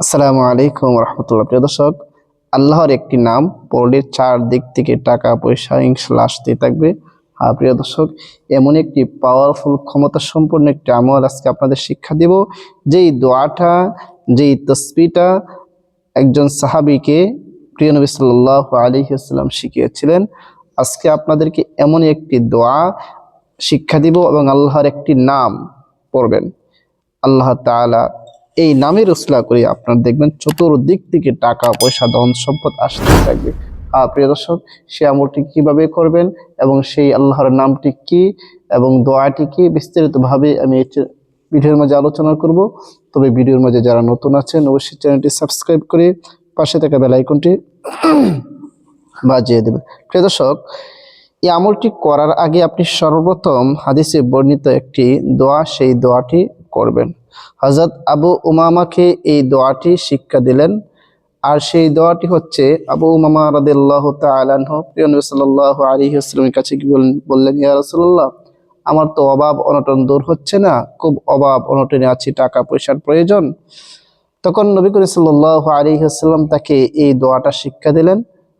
আসসালামু আলাইকুম রহমতুল্লাহ। প্রিয় দর্শক, আল্লাহর একটি নাম পড়লে চারদিক থেকে টাকা পয়সা ইনশাল্লাহ আসতেই থাকবে। প্রিয় দর্শক, এমন একটি পাওয়ারফুল ক্ষমতা সম্পন্ন একটি আমল আজকে আপনাদের শিক্ষা দেব। যেই দোয়াটা, যেই তসবিহটা একজন সাহাবীকে প্রিয় নবী সাল্লাল্লাহু আলাইহি ওয়াসাল্লাম শিখিয়েছিলেন। আজকে আপনাদেরকে এমন একটি দোয়া শিক্ষা দিব এবং আল্লাহর একটি নাম পড়বেন। আল্লাহ তাআলা এই নামের উসলা করে আপনার দেখবেন চতুর্দিক থেকে টাকা পয়সা ধন সম্পদ আসতে থাকবে। প্রিয় দর্শক, সে আমলটি কিভাবে করবেন এবং সেই আল্লাহর নামটি কি এবং দোয়াটি কি বিস্তারিতভাবে আমি ভিডিওর মাঝে আলোচনা করব। তবে ভিডিওর মাঝে যারা নতুন আছেন অবশ্যই চ্যানেলটি সাবস্ক্রাইব করে পাশে থাকা বেল আইকনটি বাজিয়ে দেবেন। প্রিয় দর্শক, এই আমলটি করার আগে আপনি সর্বপ্রথম হাদিসে বর্ণিত একটি দোয়া, সেই দোয়াটি করবেন। হযরত আবু উমামাকে এই দোয়াটি শিক্ষা দিলেন। আর সেই দোয়াটি হচ্ছে, আবু উমামা রাদিয়াল্লাহু তাআলা আনহু প্রিয় নবী সাল্লাল্লাহু আলাইহি ওয়াসাল্লামের কাছে কি বললেন, ইয়া রাসূলুল্লাহ, আমার তো অভাব অনটন দূর হচ্ছে না, খুব অভাব অনটনে আছি, টাকা পয়সার প্রয়োজন। তখন নবী করিম সাল্লাল্লাহু আলাইহি ওয়াসাল্লাম তাকে এই দোয়াটা শিক্ষা দিলেন।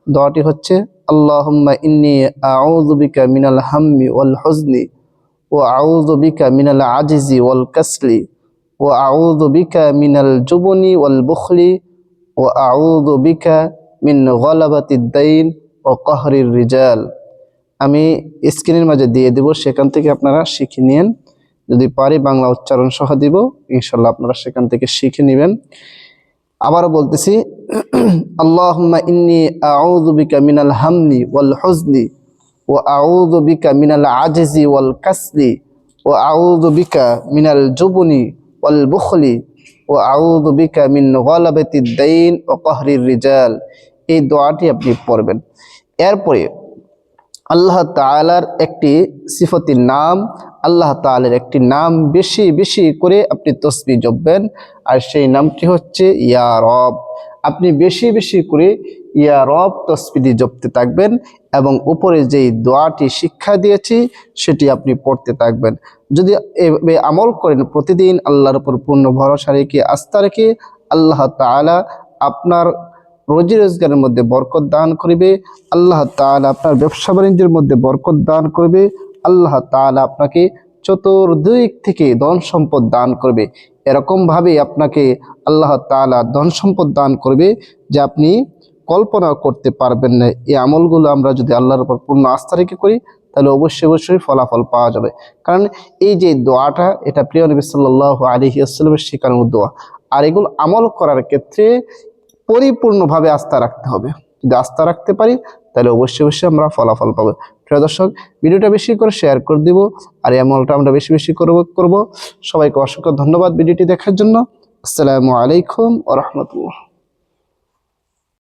দোয়াটি হচ্ছে, আল্লাহুম্মা ইন্নী আউযু বিকা মিনাল হাম্মি ওয়াল হুজনি ওয়া আউযু বিকা মিনাল আজিজি ওয়াল কাসলি ওয়া আউযু বিকা মিনাল জুবনি ওয়াল বুখলি ওয়া আউযু বিকা মিন গলাবাতিদ দাইন ওয়া কাহরির রিজাল। আমি স্ক্রিনের মাঝে দিয়ে দেব, সেখান থেকে আপনারা শিখে নিন। যদি পারি বাংলা উচ্চারণ সহ দিব, ইনশাআল্লাহ আপনারা সেখান থেকে শিখে নেবেন। আবারও বলতেছি, আল্লাহুম্মা ইন্নী আউযু বিকা মিনাল হাম্মি ওয়াল হুজনি ওয়া আউযু বিকা মিনাল আজিজি ওয়াল কাসলি ওয়া আউযু বিকা মিনাল জুবনি ওয়াল বুখলি ওয়া আউযু বিকা মিন গলাবাতিদ দাইন ওয়া কাহরির রিজাল। এই দোয়াটি আপনি পড়বেন। এরপরে আল্লাহ তাআলার একটি সিফাতির নাম, আল্লাহ তাআলার একটি নাম বেশি বেশি করে আপনি তাসবিহ জপবেন। আর সেই নামটি হচ্ছে ইয়া রব। আপনি বেশি বেশি করে ইয়া রব তাসবিহ জপতে থাকবেন এবং উপরে যেই দোয়াটি শিক্ষা দিয়েছি সেটি আপনি পড়তে থাকবেন। যদি এভাবে আমল করেন প্রতিদিন, আল্লাহর উপর পূর্ণ ভরসা রেখে আস্থা রেখে, আল্লাহ তাআলা আপনার রোজি রোজগারের মধ্যে বরকত দান করবে। আল্লাহ তাআলা আপনার ব্যবসা বাণিজ্যের মধ্যে বরকত দান করবে। আল্লাহ তাআলা আপনাকে চতুর্দিক থেকে ধন সম্পদ দান করবে। এরকম ভাবে আপনাকে আল্লাহ তাআলা ধন সম্পদ দান করবে যে আপনি কল্পনা করতে পারবেন না। এই আমলগুলো আমরা যদি আল্লাহর উপর পূর্ণ আস্থা রেখে করি তাহলে অবশ্যই অবশ্যই ফলাফল পাওয়া যাবে। কারণ এই যে দোয়াটা, এটা প্রিয় নবী সাল্লাল্লাহু আলাইহি ওয়াসাল্লামের শেখানো দোয়া। আর এগুলো আমল করার ক্ষেত্রে পরিপূর্ণভাবে আস্থা রাখতে হবে। যদি আস্থা রাখতে পারি তাহলে অবশ্যই অবশ্যই আমরা ফলাফল পাবো। প্রিয় দর্শক, ভিডিওটা বেশি করে শেয়ার করে দিব আর এই আমলটা আমরা বেশি বেশি করব। সবাইকে অসংখ্য ধন্যবাদ ভিডিওটি দেখার জন্য। আসসালামু আলাইকুম ওয়া রাহমাতুল্লাহ।